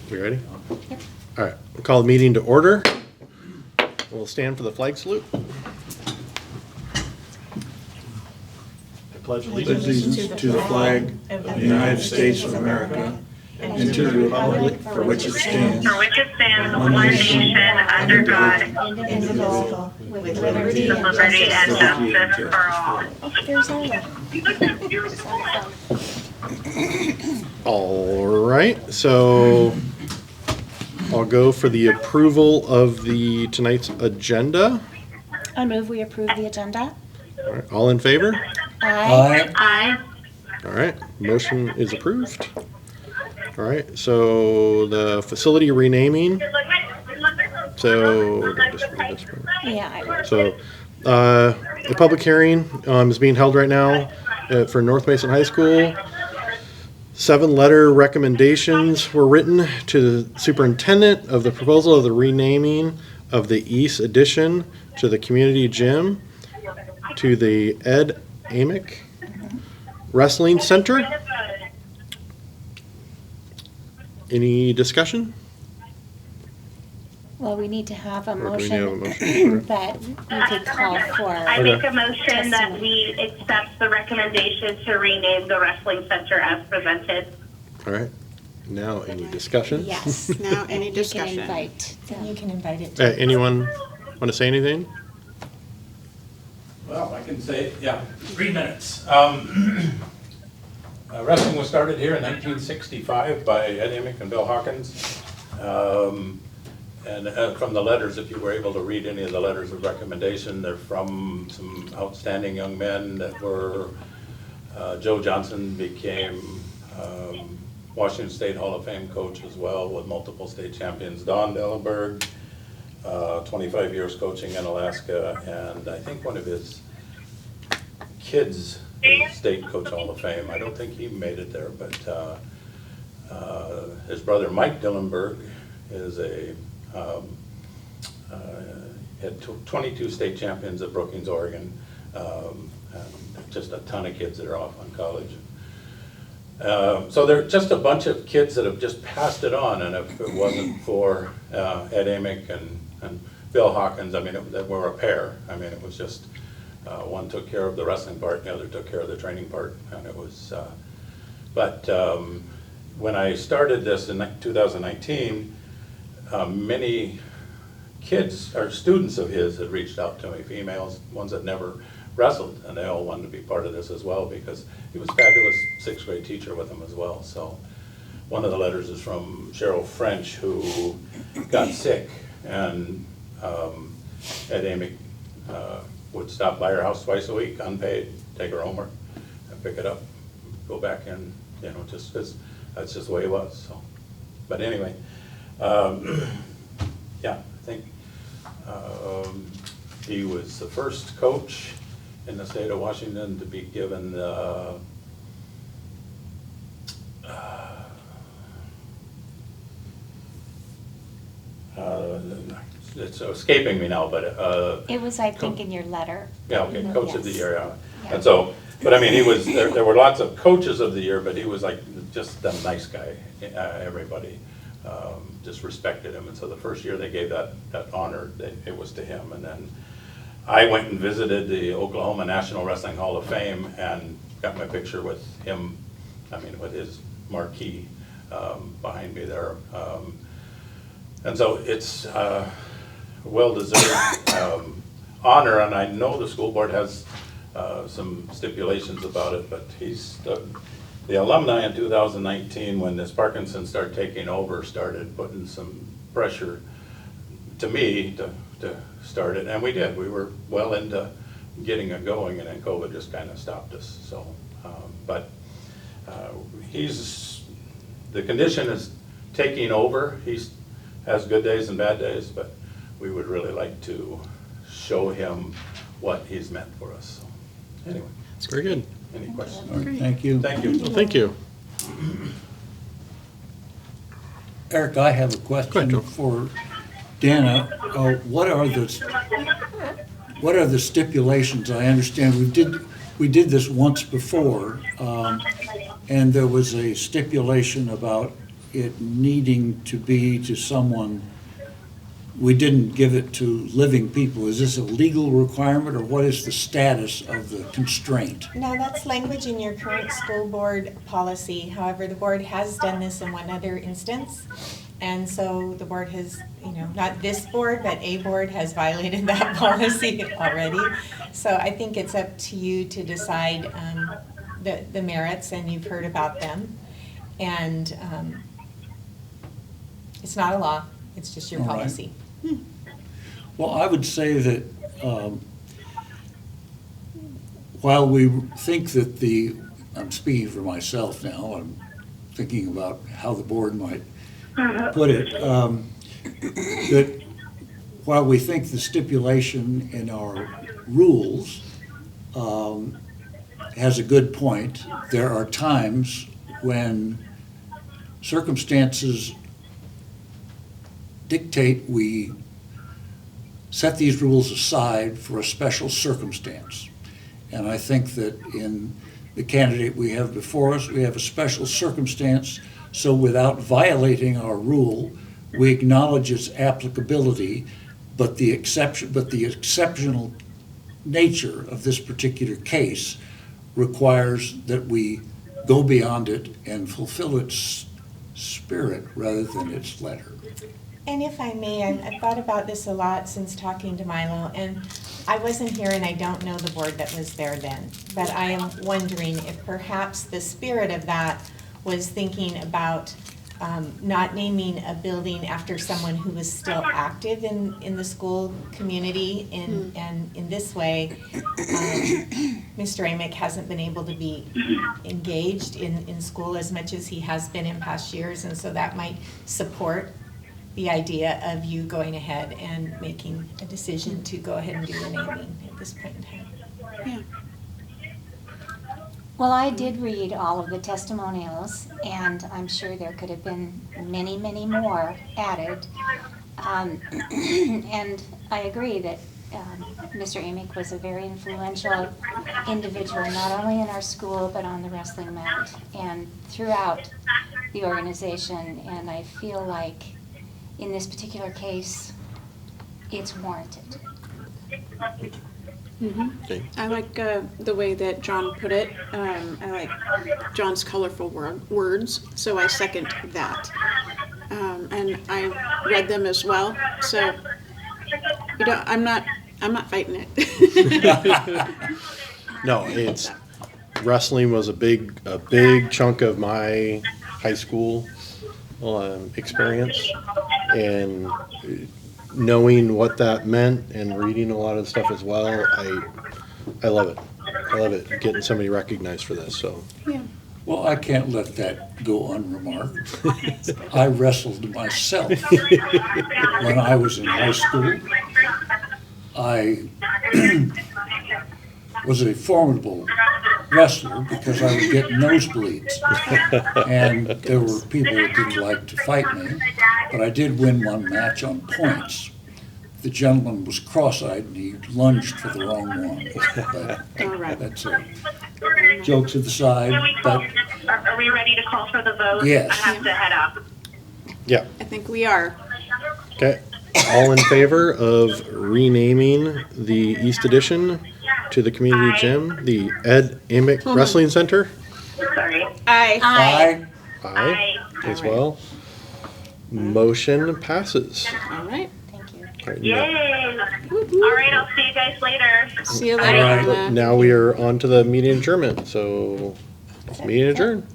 You ready? Yep. All right, we'll call the meeting to order. We'll stand for the flag salute. I pledge Allegiance to the flag of the United States of America and to the republic for which it stands, one nation, under God, indivisible, with liberty and justice for all. Oh, there's our All right, so I'll go for the approval of the tonight's agenda. I move we approve the agenda. All right, all in favor? Aye. Aye. All right, motion is approved. All right, so the facility renaming. So, did I just read this part? Yeah, I will. So, the public hearing is being held right now for North Mason High School. 7 letter recommendations were written to the superintendent of the proposal of the renaming of the East Addition to the community gym to the Amick Wrestling Center. Any discussion? Well, we need to have a Or do we need to have a motion motion? that we could call for. I make a motion that we accept the recommendation to rename the wrestling center as presented. All right. Now, any discussion? Yes. Now, any You discussion? can invite. You can invite it. Anyone want to say anything? Well, I can say, yeah, 3 minutes. Wrestling was started here in 1965 by Ed Amick and Bill Hawkins. And from the letters, if you were able to read any of the letters of recommendation, they're from some outstanding young men that were, Joe Johnson became Washington State Hall of Fame coach as well with multiple state champions. Don Dellenberg, 25 years coaching in Alaska, and I think one of his kids is State Coach Hall of Fame. I don't think he made it there, but his brother Mike Dillenberg is had 22 state champions at Brookings, Oregon. And just a ton of kids that are off on college. So they're just a bunch of kids that have just passed it on, and if it wasn't for Ed Amick and Bill Hawkins, I mean, they were a pair. I mean, it was just, one took care of the wrestling part, and the other took care of the training part, and it was, but when I started this in 2019, many kids, or students of his, had reached out to me, females, ones that never wrestled, and they all wanted to be part of this as well, because he was a fabulous 6th grade teacher with them as well. So one of the letters is from Cheryl French, who got sick, and Ed Amick would stop by her house twice a week, unpaid, take her homework, and pick it up, go back in, you know, just because that's just the way it was. So, but anyway, yeah, I think he was the first coach in the state of Washington to be given the it's escaping me now, but It was, I think, in your letter. yeah, okay, coach of the Yes. year, yeah. Yeah. And so, but I mean, he was, there were lots of coaches of the year, but he was like just a nice guy. Everybody just respected him, and so the first year they gave that honor, it was to him. And then I went and visited the Oklahoma National Wrestling Hall of Fame and got my picture with him, I mean, with his marquee behind me there. And so it's well-deserved honor, and I know the school board has some stipulations about it, but he's the alumni in 2019, when this Parkinson started taking over, started putting some pressure to me to start it, and we did. We were well into getting it going, and then COVID just kind of stopped us. So, but the condition is taking over. He has good days and bad days, but we would really like to show him what he's meant for us. So, anyway, It's very good. any questions? All right, thank you. Thank you. Well, thank you. Eric, I have a Go ahead, question Joe. for Dana. What are the stipulations? I understand we did this once before, and there was a stipulation about it needing to be to someone, we didn't give it to living people. Is this a legal requirement, or what is the status of the constraint? No, that's language in your current school board policy. However, the board has done this in one other instance. And so the board has, not this board, but a board has violated that policy already. So I think it's up to you to decide the merits, and you've heard about them. And it's not a law, it's just your All right. policy. Well, I would say that while we think that I'm speaking for myself now, I'm thinking about how the board might put it, that while we think the stipulation in our rules has a good point, there are times when circumstances dictate we set these rules aside for a special circumstance. And I think that in the candidate we have before us, we have a special circumstance, so without violating our rule, we acknowledge its applicability, but the exceptional nature of this particular case requires that we go beyond it and fulfill its spirit rather than its letter. And if I may, I've thought about this a lot since talking to Milo, and I wasn't here and I don't know the board that was there then, but I am wondering if perhaps the spirit of that was thinking about not naming a building after someone who was still active in the school community, and in this way, Mr. Amick hasn't been able to be engaged in school as much as he has been in past years, and so that might support the idea of you going ahead and making a decision to go ahead and do the naming at this point in time. Yeah. Well, I did read all of the testimonials, and I'm sure there could have been many, many more added. And I agree that Mr. Amick was a very influential individual, not only in our school, but on the wrestling mat and throughout the organization. And I feel like in this particular case, it's warranted. Okay. I like the way that John put it. I like John's colorful words, so I second that. And I read them as well, so I'm not fighting it. No, wrestling was a big chunk of my high school experience, and knowing what that meant and reading a lot of stuff as well, I love it. I love it, getting somebody recognized for this, so. Yeah. Well, I can't let that go unremarked. I wrestled myself when I was in high school. I was a formidable wrestler because I would get nosebleeds. And there were people that didn't like to fight me, but I did win one match on points. The gentleman was cross-eyed and he lunged for the wrong one. But All right. that's it. Jokes to the side, but Are we ready to call for the vote? Yes. I have to head up. Yeah, I think we are. okay. All in favor of renaming the East Addition to the community Aye. gym, the Ed Amick Wrestling Center? Sorry. Aye. I Aye, as All right. well. Motion passes. All right. Thank you. All right, Yay. All right, I'll see you guys later. See you All later. right. Anna. now we are on to the meeting adjournment, so meeting adjourned.